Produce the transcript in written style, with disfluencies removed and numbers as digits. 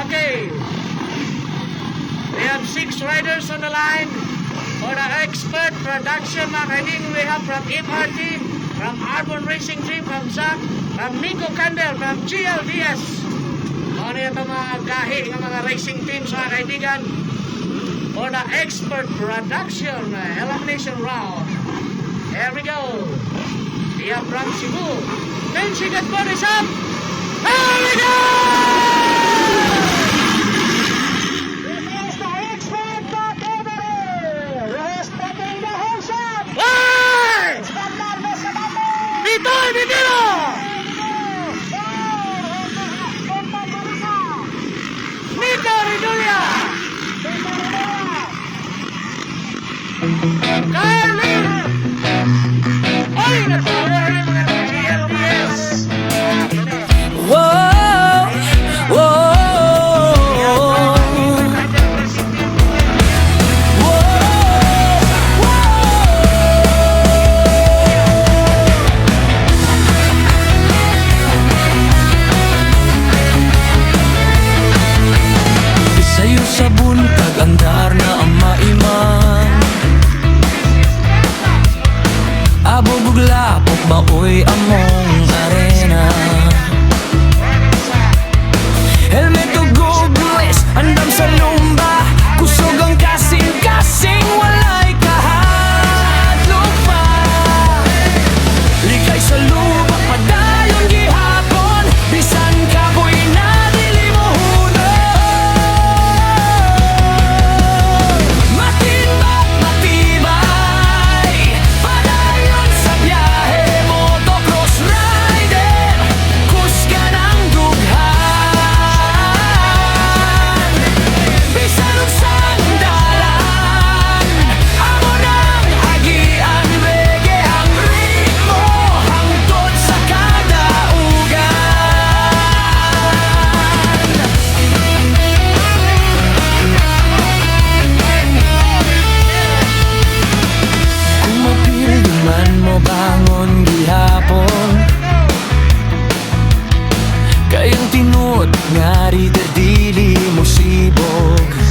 Okay. We have 6 riders on the line. For the expert production, mga kaining, we have from FRT, from Arbon Racing Team, from Zach, from Nico Candel, from GLDS. Ano yung mga gahi ng mga racing teams, mga kaibigan. For the expert production elimination round. Here we go. We have from Cebu. Then she got bodies up. Here we go! Bitoy Bitino! Nico Ridulia! Carlin! Ay, nagpapawala yung mga GLDS! Whoa, whoa, sa'yo sa buntag andar na ang maiman. Abo buglapok baoy among arena. Helmet o goggles, andam sa lumba. Kusog ang kasing-kasing, walay kahadlok pa. Likay sa lupa, padayon gihapon. Bisan kapoy na dili mo hunod. Matibak, matibay, padayon sa biyahe. Motocross rider, kusga ng dughan. Bisan og sandalan, amo nang hagian. Reggae ang ritmo, hangtod sa kadaugan. Kung mapilyo man mo bangon gihapon, kayang tinod nga ri dili mo sibog.